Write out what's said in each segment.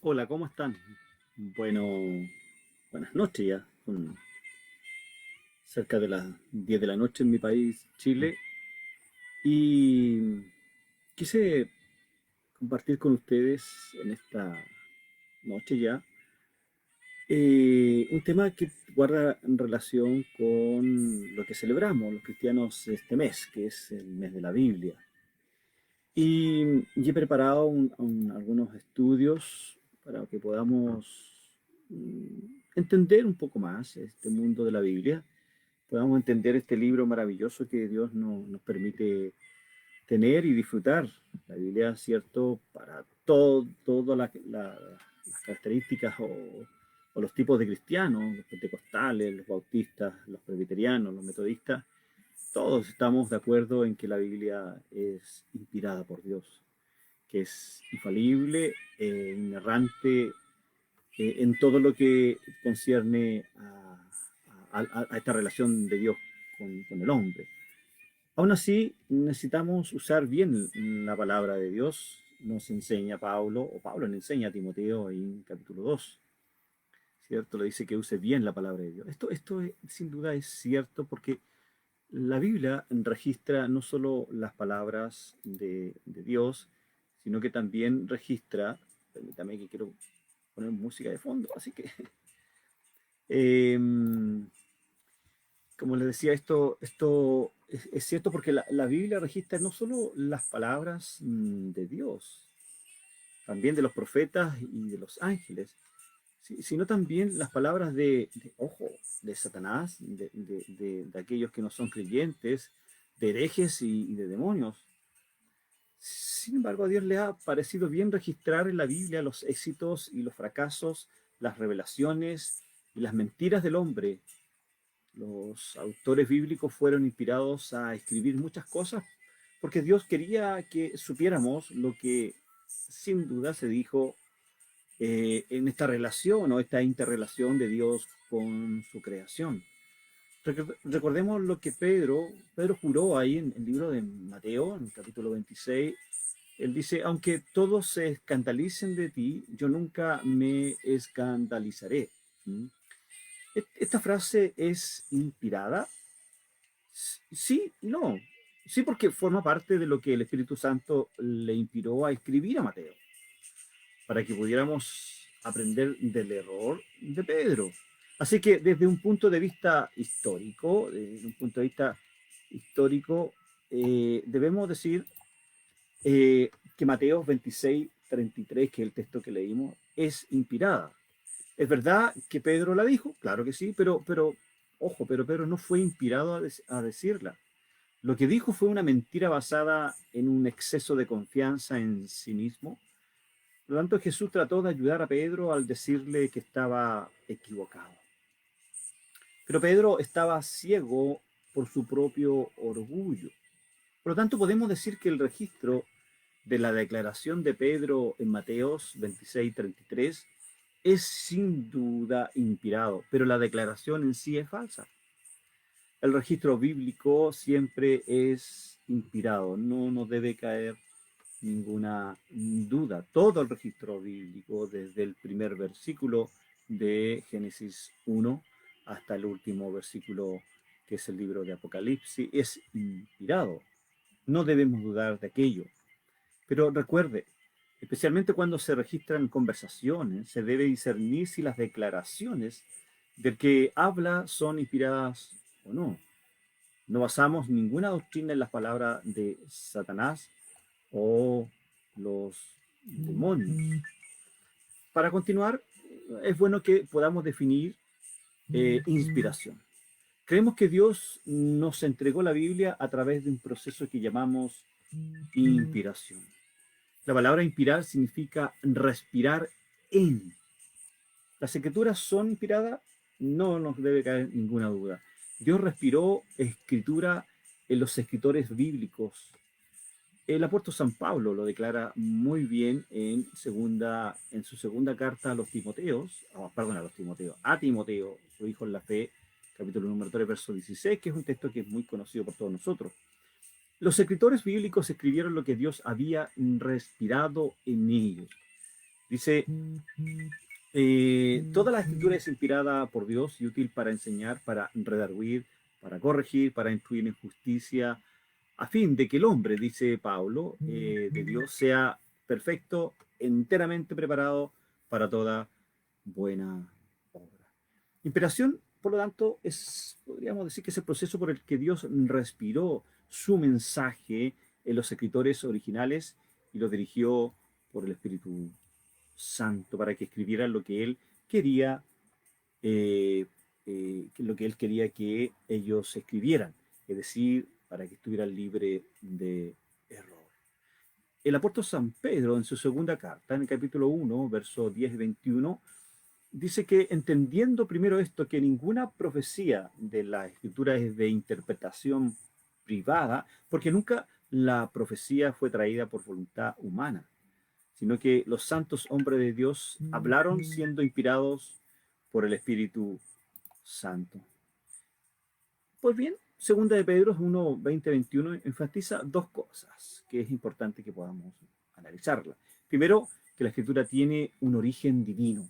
Hola, ¿cómo están? Bueno, buenas noches ya. Son cerca de las 10 de la noche en mi país, Chile. Y quise compartir con ustedes en esta noche ya un tema que guarda en relación con lo que celebramos los cristianos este mes, que es el mes de la Biblia. Y he preparado algunos estudios para que podamos entender un poco más este mundo de la Biblia, podamos entender este libro maravilloso que Dios nos permite tener y disfrutar. La Biblia es cierto para todas las características o los tipos de cristianos, los pentecostales, los bautistas, los presbiterianos, los metodistas. Todos estamos de acuerdo en que la Biblia es inspirada por Dios, que es infalible, inerrante en todo lo que concierne a esta relación de Dios con el hombre. Aún así, necesitamos usar bien la palabra de Dios. Nos enseña Pablo, o Pablo le enseña a Timoteo en capítulo 2, ¿cierto? Le dice que use bien la palabra de Dios. Sin duda es cierto porque la Biblia registra no solo las palabras de Dios, sino que también registra, permítame que quiero poner música de fondo, así que, eh, como les decía, esto es cierto porque la Biblia registra no solo las palabras de Dios, también de los profetas y de los ángeles, sino también las palabras ojo, de Satanás, de aquellos que no son creyentes, de herejes y de demonios. Sin embargo, a Dios le ha parecido bien registrar en la Biblia los éxitos y los fracasos, las revelaciones y las mentiras del hombre. Los autores bíblicos fueron inspirados a escribir muchas cosas porque Dios quería que supiéramos lo que sin duda se dijo en esta relación o esta interrelación de Dios con su creación. Recordemos lo que Pedro juró ahí en el libro de Mateo, en el capítulo 26. Él dice, aunque todos se escandalicen de ti, yo nunca me escandalizaré. ¿Mm? Esta frase es inspirada. Sí y no. Sí, porque forma parte de lo que el Espíritu Santo le inspiró a escribir a Mateo, para que pudiéramos aprender del error de Pedro. Así que desde un punto de vista histórico, debemos decir que Mateo 26:33, que es el texto que leímos, es inspirada. ¿Es verdad que Pedro la dijo? Claro que sí, ojo, pero Pedro no fue inspirado a decirla. Lo que dijo fue una mentira basada en un exceso de confianza en sí mismo. Por lo tanto, Jesús trató de ayudar a Pedro al decirle que estaba equivocado. Pero Pedro estaba ciego por su propio orgullo. Por lo tanto, podemos decir que el registro de la declaración de Pedro en Mateos 26:33 es sin duda inspirado, pero la declaración en sí es falsa. El registro bíblico siempre es inspirado, no nos debe caer ninguna duda. Todo el registro bíblico, desde el primer versículo de Génesis 1 hasta el último versículo, que es el libro de Apocalipsis, es inspirado. No debemos dudar de aquello. Pero recuerde, especialmente cuando se registran conversaciones, se debe discernir si las declaraciones del que habla son inspiradas o no. No basamos ninguna doctrina en las palabras de Satanás o los demonios. Para continuar, es bueno que podamos definir inspiración. Creemos que Dios nos entregó la Biblia a través de un proceso que llamamos inspiración. La palabra inspirar significa respirar en. ¿Las escrituras son inspiradas? No nos debe caer ninguna duda. Dios respiró escritura en los escritores bíblicos. El apóstol San Pablo lo declara muy bien en su segunda carta a los Timoteos, a Timoteo, su hijo en la fe, capítulo número 3, verso 16, que es un texto que es muy conocido por todos nosotros. Los escritores bíblicos escribieron lo que Dios había respirado en ellos. Dice, toda la escritura es inspirada por Dios y útil para enseñar, para redarguir, para corregir, para instruir en justicia, a fin de que el hombre, dice Pablo, de Dios sea perfecto, enteramente preparado para toda buena obra. Inspiración, por lo tanto, podríamos decir que es el proceso por el que Dios respiró su mensaje en los escritores originales y lo dirigió por el Espíritu Santo para que escribieran lo que él quería, lo que él quería que ellos escribieran, es decir, para que estuvieran libres de error. El apóstol San Pedro, en su segunda carta, en el capítulo 1, versos 10 y 21, dice que entendiendo primero esto, que ninguna profecía de la Escritura es de interpretación privada, porque nunca la profecía fue traída por voluntad humana, sino que los santos hombres de Dios hablaron siendo inspirados por el Espíritu Santo. Pues bien, segunda de Pedro 1, 20, 21 enfatiza dos cosas que es importante que podamos analizarla. Primero, que la Escritura tiene un origen divino.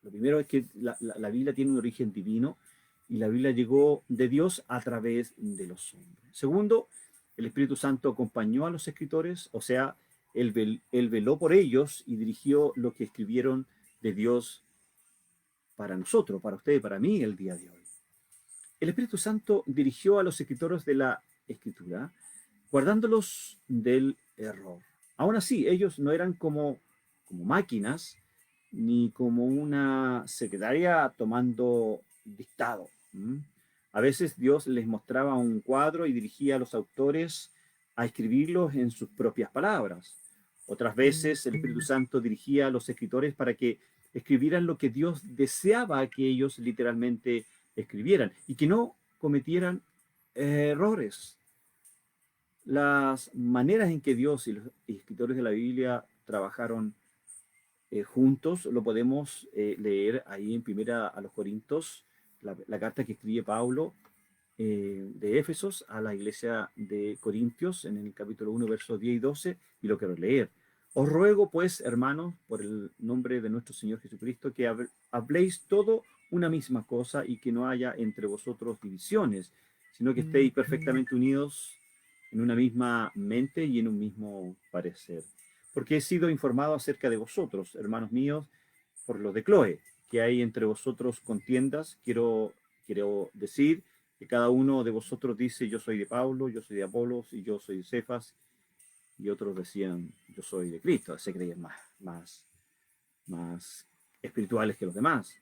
Lo primero es que la Biblia tiene un origen divino y la Biblia llegó de Dios a través de los hombres. Segundo, el Espíritu Santo acompañó a los escritores, o sea, él veló por ellos y dirigió lo que escribieron de Dios para nosotros, para usted y para mí el día de hoy. El Espíritu Santo dirigió a los escritores de la Escritura, guardándolos del error. Aún así, ellos no eran como máquinas, ni como una secretaria tomando dictado. A veces Dios les mostraba un cuadro y dirigía a los autores a escribirlos en sus propias palabras. Otras veces el Espíritu Santo dirigía a los escritores para que escribieran lo que Dios deseaba que ellos literalmente escribieran y que no cometieran errores. Las maneras en que Dios y los escritores de la Biblia trabajaron juntos lo podemos leer ahí en Primera a los Corintios, la carta que escribe Pablo de Éfesos a la iglesia de Corintios en el capítulo 1, versos 10 y 12, y lo quiero leer. Os ruego pues, hermanos, por el nombre de nuestro Señor Jesucristo, que habléis todo una misma cosa y que no haya entre vosotros divisiones, sino que estéis perfectamente unidos en una misma mente y en un mismo parecer. Porque he sido informado acerca de vosotros, hermanos míos, por lo de Cloe, que hay entre vosotros contiendas. Quiero decir que cada uno de vosotros dice, yo soy de Pablo, yo soy de Apolos, y yo soy de Cefas, y otros decían, yo soy de Cristo. Se creían más espirituales que los demás.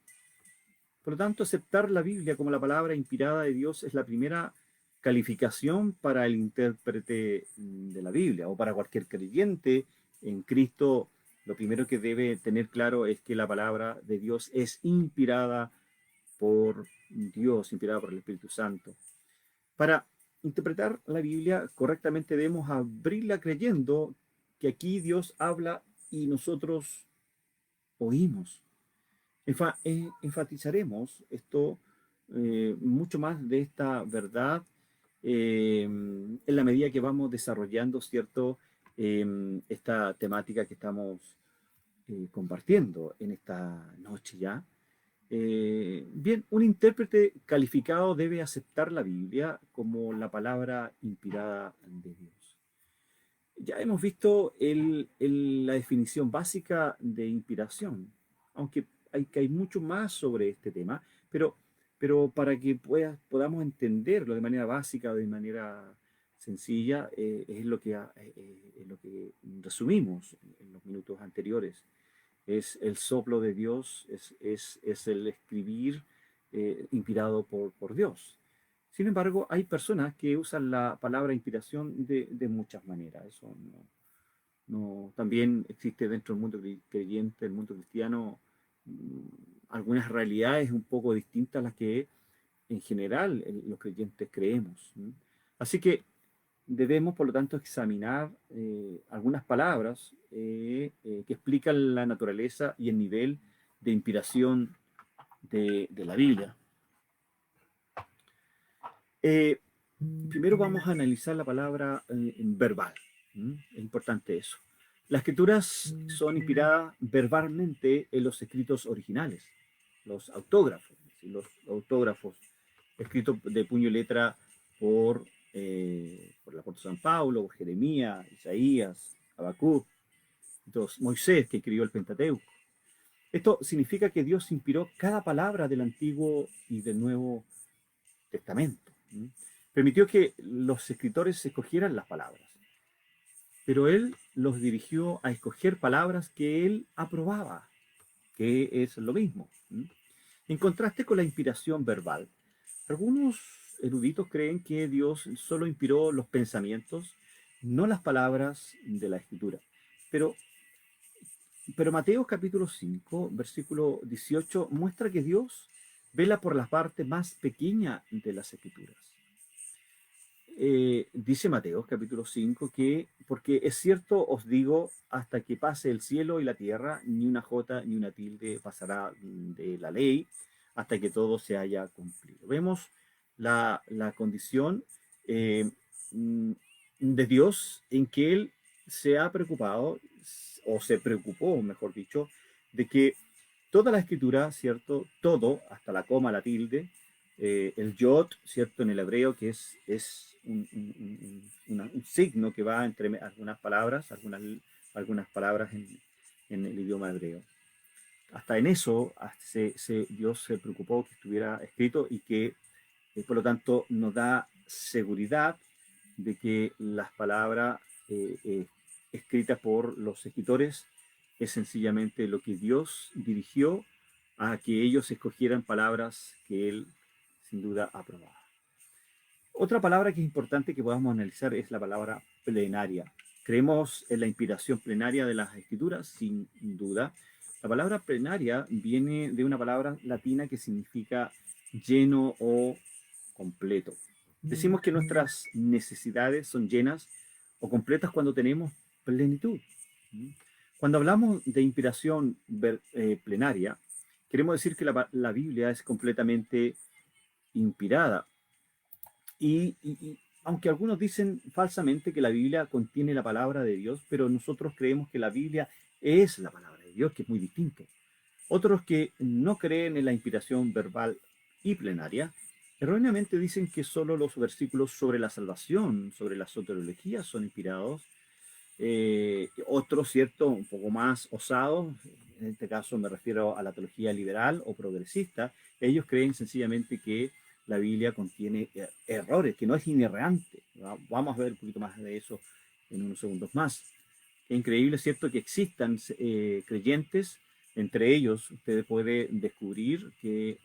Por lo tanto, aceptar la Biblia como la palabra inspirada de Dios es la primera calificación para el intérprete de la Biblia, o para cualquier creyente en Cristo. Lo primero que debe tener claro es que la palabra de Dios es inspirada por Dios, inspirada por el Espíritu Santo. Para interpretar la Biblia correctamente debemos abrirla creyendo que aquí Dios habla y nosotros oímos. Enfatizaremos esto, mucho más de esta verdad en la medida que vamos desarrollando, ¿cierto? Esta temática que estamos compartiendo en esta noche ya. Bien, un intérprete calificado debe aceptar la Biblia como la palabra inspirada de Dios. Ya hemos visto la definición básica de inspiración, aunque hay mucho más sobre este tema, pero para que podamos entenderlo de manera básica o de manera sencilla, es lo que resumimos en los minutos anteriores. Es el soplo de Dios, es el escribir inspirado por Dios. Sin embargo, hay personas que usan la palabra inspiración de muchas maneras. Eso también existe dentro del mundo creyente, del mundo cristiano, algunas realidades un poco distintas a las que en general los creyentes creemos. Así que debemos, por lo tanto, examinar algunas palabras que explican la naturaleza y el nivel de inspiración de la Biblia. Primero vamos a analizar la palabra verbal. Es importante eso. Las escrituras son inspiradas verbalmente en los escritos originales, los autógrafos, ¿sí? Los autógrafos escritos de puño y letra por el apóstol San Pablo, por Jeremías, Isaías, Habacuc, entonces, Moisés, que escribió el Pentateuco. Esto significa que Dios inspiró cada palabra del Antiguo y del Nuevo Testamento. ¿Sí? Permitió que los escritores escogieran las palabras, pero Él los dirigió a escoger palabras que Él aprobaba, que es lo mismo. ¿Sí? En contraste con la inspiración verbal, algunos eruditos creen que Dios solo inspiró los pensamientos, no las palabras de la Escritura. Pero Mateo capítulo 5, versículo 18, muestra que Dios vela por la parte más pequeña de las escrituras. Dice Mateo capítulo 5 que, porque es cierto os digo, hasta que pase el cielo y la tierra, ni una jota ni una tilde pasará de la ley, hasta que todo se haya cumplido. Vemos la condición eh, de Dios en que Él se ha preocupado, o se preocupó, mejor dicho, de que toda la escritura, ¿cierto? Todo, hasta la coma, la tilde, el yod, ¿cierto? En el hebreo, que es un signo que va entre algunas palabras en el idioma hebreo. Hasta en eso Dios se preocupó que estuviera escrito y que, por lo tanto, nos da seguridad de que las palabras escritas por los escritores es sencillamente lo que Dios dirigió a que ellos escogieran palabras que Él sin duda aprobaba. Otra palabra que es importante que podamos analizar es la palabra plenaria. Creemos en la inspiración plenaria de las escrituras, sin duda. La palabra plenaria viene de una palabra latina que significa lleno o completo. Decimos que nuestras necesidades son llenas o completas cuando tenemos plenitud. Cuando hablamos de inspiración plenaria, queremos decir que la Biblia es completamente inspirada. Y aunque algunos dicen falsamente que la Biblia contiene la palabra de Dios, pero nosotros creemos que la Biblia es la palabra de Dios, que es muy distinto. Otros que no creen en la inspiración verbal y plenaria, erróneamente dicen que solo los versículos sobre la salvación, sobre la soteriología son inspirados. Otros, cierto, un poco más osados, en este caso me refiero a la teología liberal o progresista, ellos creen sencillamente que la Biblia contiene errores, que no es inerrante. Vamos a ver un poquito más de eso en unos segundos más. Es increíble, ¿cierto?, que existan creyentes, entre ellos usted puede descubrir que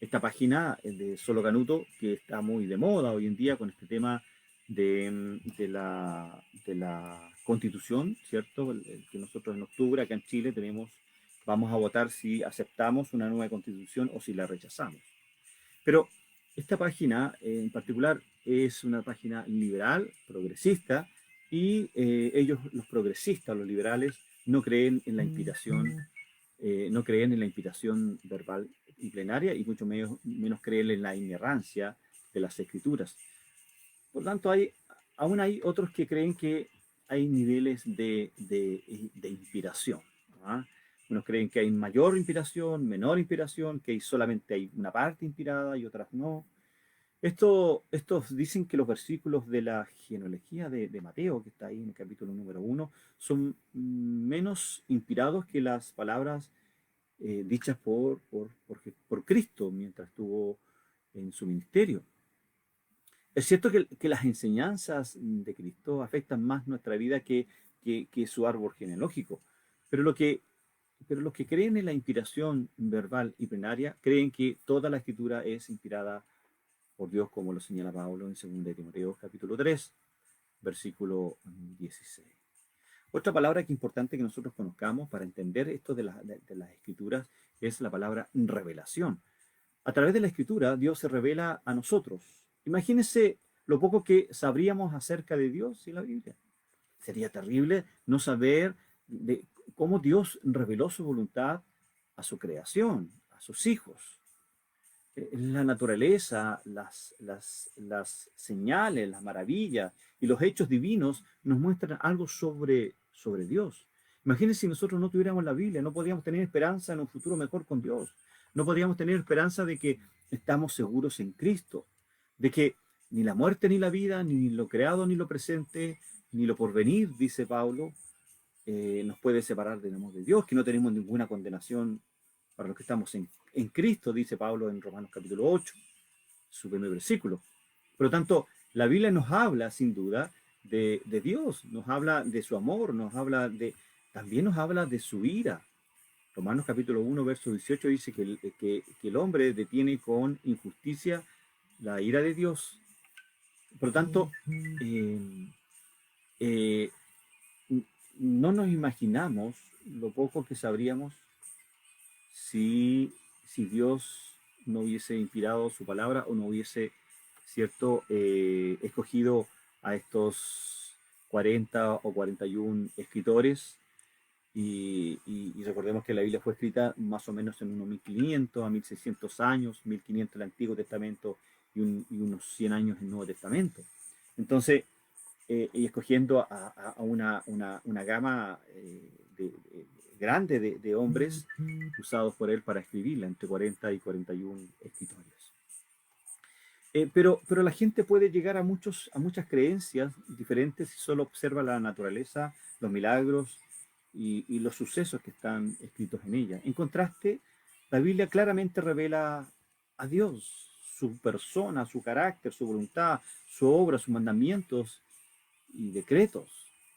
esta página de Solo Canuto, que está muy de moda hoy en día con este tema de la Constitución, ¿cierto? Que nosotros en octubre acá en Chile vamos a votar si aceptamos una nueva Constitución o si la rechazamos. Pero esta página en particular es una página liberal, progresista, y ellos, los progresistas, los liberales, no creen en la inspiración, no creen en la inspiración verbal y plenaria, y mucho menos creen en la inerrancia de las escrituras. Por tanto, aún hay otros que creen que hay niveles de inspiración. ¿Ah? Unos creen que hay mayor inspiración, menor inspiración, que solamente hay una parte inspirada y otras no. Estos dicen que los versículos de la genealogía de Mateo, que está ahí en el capítulo número 1, son menos inspirados que las palabras dichas por Cristo mientras estuvo en su ministerio. Es cierto que las enseñanzas de Cristo afectan más nuestra vida que su árbol genealógico, pero los que creen en la inspiración verbal y plenaria creen que toda la escritura es inspirada por Dios, como lo señala Pablo en 2 Timoteo capítulo 3, versículo 16. Otra palabra que es importante que nosotros conozcamos para entender esto de las escrituras es la palabra revelación. A través de la escritura, Dios se revela a nosotros. Imagínense lo poco que sabríamos acerca de Dios y la Biblia. Sería terrible no saber de cómo Dios reveló su voluntad a su creación, a sus hijos. La naturaleza, las señales, las maravillas y los hechos divinos nos muestran algo sobre Dios. Imagínense si nosotros no tuviéramos la Biblia, no podríamos tener esperanza en un futuro mejor con Dios. No podríamos tener esperanza de que estamos seguros en Cristo, de que ni la muerte ni la vida, ni lo creado ni lo presente, ni lo porvenir, dice Pablo, nos puede separar del amor de Dios, que no tenemos ninguna condenación para los que estamos en Cristo, dice Pablo en Romanos capítulo 8, su primer versículo. Por lo tanto, la Biblia nos habla, sin duda, de Dios, nos habla de su amor, también nos habla de su ira. Romanos capítulo 1, verso 18 dice que el hombre detiene con injusticia la ira de Dios. Por lo tanto, eh, eh, no nos imaginamos lo poco que sabríamos si, si Dios no hubiese inspirado su palabra o no hubiese, cierto, escogido a estos 40 o 41 escritores. Y recordemos que la Biblia fue escrita más o menos en unos 1500 a 1600 años, 1500 en el Antiguo Testamento y unos 100 años en el Nuevo Testamento. Entonces, y escogiendo a una gama grande de hombres usados por él para escribirla, entre 40 y 41 escritores. Pero la gente puede llegar a muchas creencias diferentes si solo observa la naturaleza, los milagros y los sucesos que están escritos en ella. En contraste, la Biblia claramente revela a Dios, su persona, su carácter, su voluntad, su obra, sus mandamientos y decretos.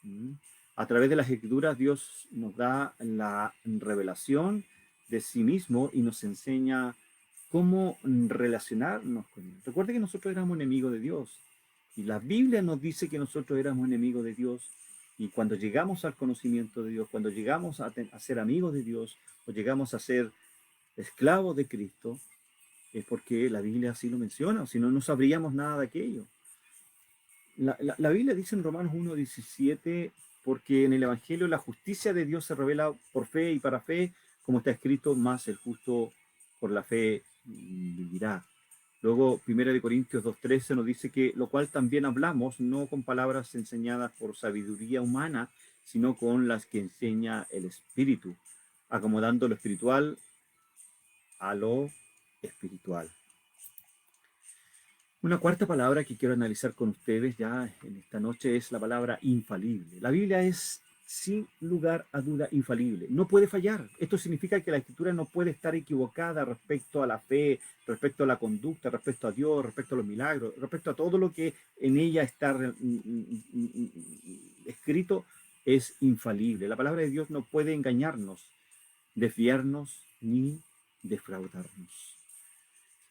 ¿Mm? A través de las escrituras Dios nos da la revelación de sí mismo y nos enseña cómo relacionarnos con Él. Recuerde que nosotros éramos enemigos de Dios y la Biblia nos dice que nosotros éramos enemigos de Dios y cuando llegamos al conocimiento de Dios, cuando llegamos a ser amigos de Dios o llegamos a ser esclavos de Cristo, es porque la Biblia así lo menciona, o si no, no sabríamos nada de aquello. La Biblia dice en Romanos 1:17, porque en el Evangelio la justicia de Dios se revela por fe y para fe, como está escrito, más el justo por la fe vivirá. Luego, 1 Corintios 2:13 nos dice que lo cual también hablamos, no con palabras enseñadas por sabiduría humana, sino con las que enseña el Espíritu, acomodando lo espiritual a lo espiritual. Una cuarta palabra que quiero analizar con ustedes ya en esta noche es la palabra infalible. La Biblia es, sin lugar a duda, infalible. No puede fallar. Esto significa que la Escritura no puede estar equivocada respecto a la fe, respecto a la conducta, respecto a Dios, respecto a los milagros, respecto a todo lo que en ella está escrito, es infalible. La palabra de Dios no puede engañarnos, desviarnos ni defraudarnos.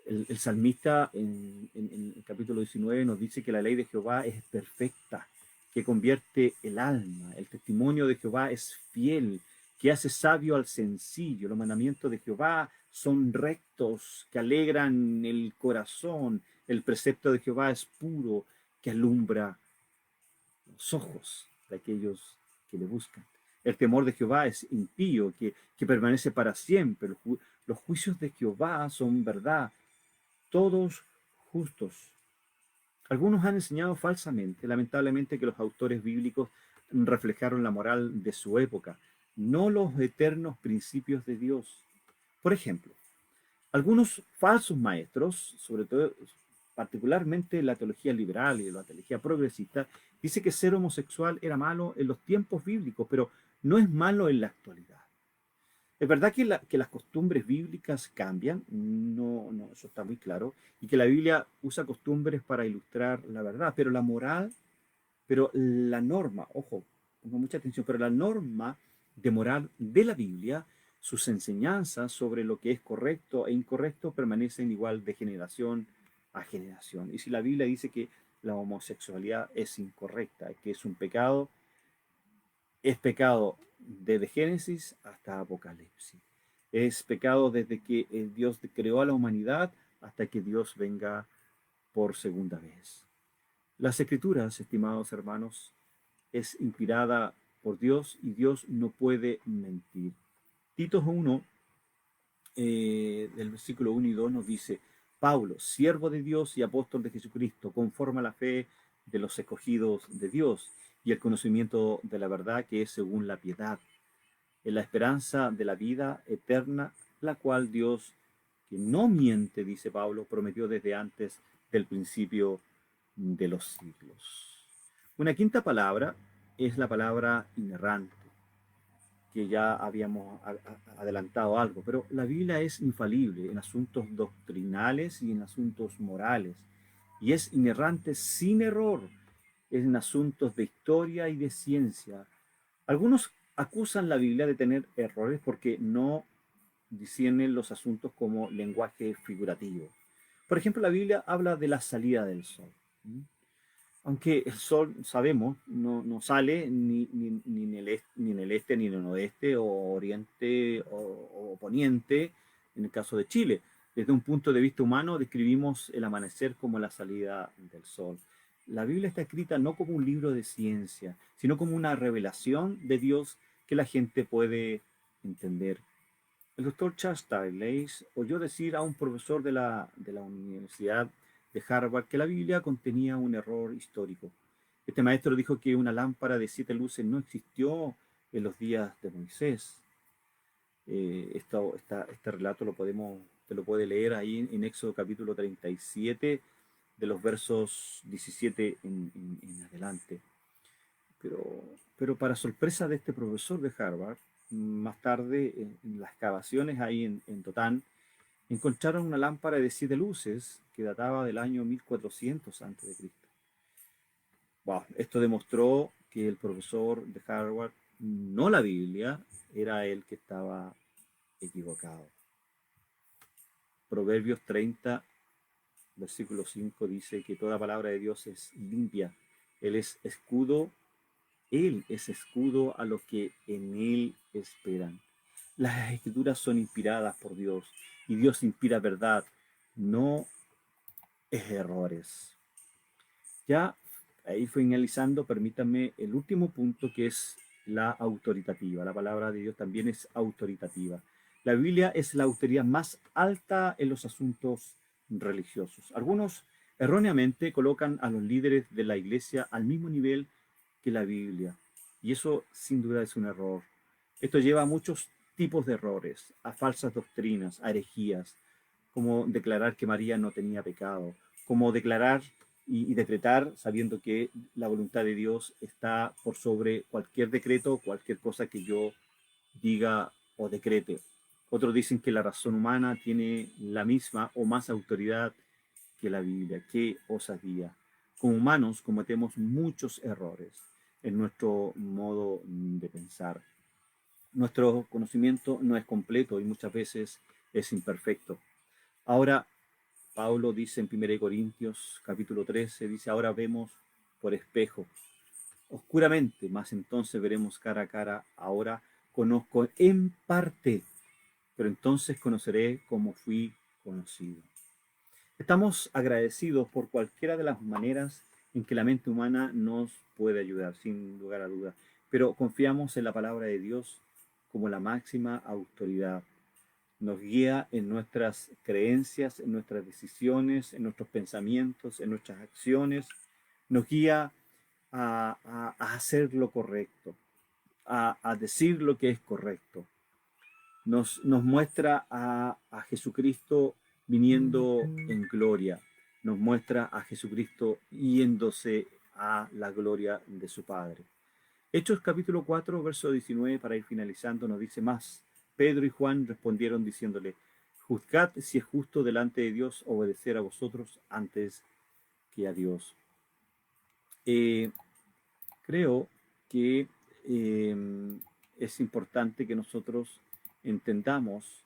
El salmista en el capítulo 19 nos dice que la ley de Jehová es perfecta, que convierte el alma. El testimonio de Jehová es fiel, que hace sabio al sencillo. Los mandamientos de Jehová son rectos, que alegran el corazón. El precepto de Jehová es puro, que alumbra los ojos de aquellos que le buscan. El temor de Jehová es impío, que permanece para siempre. Los juicios de Jehová son verdad, todos justos. Algunos han enseñado falsamente, lamentablemente, que los autores bíblicos reflejaron la moral de su época, no los eternos principios de Dios. Por ejemplo, algunos falsos maestros, sobre todo, particularmente la teología liberal y la teología progresista, dice que ser homosexual era malo en los tiempos bíblicos, pero no es malo en la actualidad. Es verdad que las costumbres bíblicas cambian, no, eso está muy claro, y que la Biblia usa costumbres para ilustrar la verdad, pero la moral, pero la norma, ojo, pongo mucha atención, pero la norma de moral de la Biblia, sus enseñanzas sobre lo que es correcto e incorrecto permanecen igual de generación a generación. Y si la Biblia dice que la homosexualidad es incorrecta, que es pecado desde Génesis hasta Apocalipsis. Es pecado desde que Dios creó a la humanidad hasta que Dios venga por segunda vez. Las Escrituras, estimados hermanos, es inspirada por Dios y Dios no puede mentir. Tito 1, del versículo 1 y 2 nos dice, Pablo, siervo de Dios y apóstol de Jesucristo, conforme a la fe de los escogidos de Dios y el conocimiento de la verdad que es según la piedad, en la esperanza de la vida eterna, la cual Dios, que no miente, dice Pablo, prometió desde antes del principio de los siglos. Una quinta palabra es la palabra inerrante, que ya habíamos adelantado algo, pero la Biblia es infalible en asuntos doctrinales y en asuntos morales, y es inerrante sin error en asuntos de historia y de ciencia. Algunos acusan la Biblia de tener errores porque no disciernen los asuntos como lenguaje figurativo. Por ejemplo, la Biblia habla de la salida del sol. Aunque el sol, sabemos, no sale ni en el este, ni en el oeste, o oriente, o poniente, en el caso de Chile. Desde un punto de vista humano, describimos el amanecer como la salida del sol. La Biblia está escrita no como un libro de ciencia, sino como una revelación de Dios que la gente puede entender. El doctor Chastain oyó decir a un profesor de la Universidad de Harvard que la Biblia contenía un error histórico. Este maestro dijo que una lámpara de 7 luces no existió en los días de Moisés. Este relato te lo puede leer ahí en Éxodo capítulo 37, de los versos 17 en adelante. Pero para sorpresa de este profesor de Harvard, más tarde en las excavaciones ahí en Totán, encontraron una lámpara de 7 luces que databa del año 1400 a.C. Wow, esto demostró que el profesor de Harvard, no la Biblia, era el que estaba equivocado. Proverbios 30, versículo 5 dice que toda palabra de Dios es limpia. Él es escudo a los que en Él esperan. Las escrituras son inspiradas por Dios y Dios inspira verdad, no errores. Ya ahí finalizando, permítanme el último punto, que es la autoritativa. La palabra de Dios también es autoritativa. La Biblia es la autoridad más alta en los asuntos religiosos. Algunos erróneamente colocan a los líderes de la iglesia al mismo nivel que la Biblia, y eso sin duda es un error. Esto lleva a muchos tipos de errores, a falsas doctrinas, a herejías, como declarar que María no tenía pecado, como declarar y decretar sabiendo que la voluntad de Dios está por sobre cualquier decreto, cualquier cosa que yo diga o decrete. Otros dicen que la razón humana tiene la misma o más autoridad que la Biblia. ¡Qué osadía! Como humanos cometemos muchos errores en nuestro modo de pensar. Nuestro conocimiento no es completo y muchas veces es imperfecto. Ahora, Pablo dice en 1 Corintios capítulo 13, dice, ahora vemos por espejo, oscuramente, mas entonces veremos cara a cara. Ahora conozco en parte, pero entonces conoceré como fui conocido. Estamos agradecidos por cualquiera de las maneras en que la mente humana nos puede ayudar, sin lugar a dudas, pero confiamos en la palabra de Dios como la máxima autoridad. Nos guía en nuestras creencias, en nuestras decisiones, en nuestros pensamientos, en nuestras acciones. Nos guía a hacer lo correcto, a decir lo que es correcto. Nos muestra a Jesucristo viniendo en gloria. Nos muestra a Jesucristo yéndose a la gloria de su Padre. Hechos capítulo 4, verso 19, para ir finalizando, nos dice más. Pedro y Juan respondieron diciéndole, juzgad si es justo delante de Dios obedecer a vosotros antes que a Dios. Creo que es importante que nosotros entendamos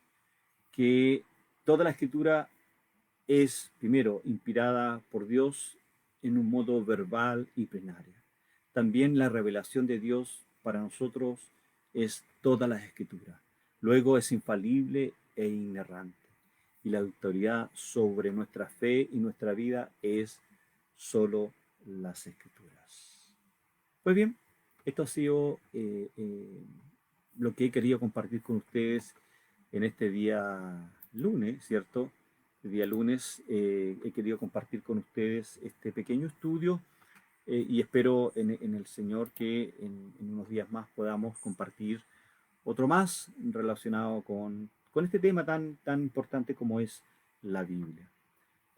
que toda la escritura es, primero, inspirada por Dios en un modo verbal y plenario. También la revelación de Dios para nosotros es toda la escritura. Luego es infalible e inerrante. Y la autoridad sobre nuestra fe y nuestra vida es solo las escrituras. Pues bien, esto ha sido lo que he querido compartir con ustedes en este día lunes, ¿cierto? el día lunes he querido compartir con ustedes este pequeño estudio y espero en el Señor que en unos días más podamos compartir otro más relacionado con este tema tan importante como es la Biblia.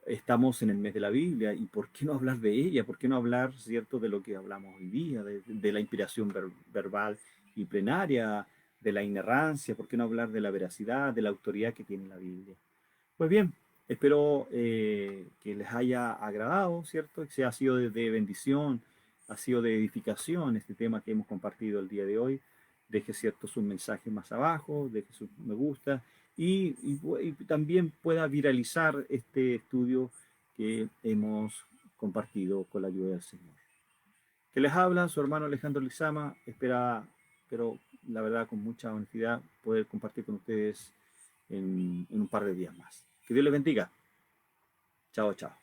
Estamos en el mes de la Biblia y ¿por qué no hablar de ella? ¿Por qué no hablar, cierto, de lo que hablamos hoy día, de la inspiración verbal y plenaria, de la inerrancia? ¿Por qué no hablar de la veracidad, de la autoridad que tiene la Biblia? Pues bien, espero que les haya agradado, ¿cierto? Que ha sido de bendición, ha sido de edificación este tema que hemos compartido el día de hoy. Deje, ¿cierto?, sus mensajes más abajo, deje su me gusta y también pueda viralizar este estudio que hemos compartido con la ayuda del Señor. Que les habla su hermano Alejandro Lizama, pero la verdad con mucha honestidad poder compartir con ustedes en un par de días más. Que Dios les bendiga. Chao, chao.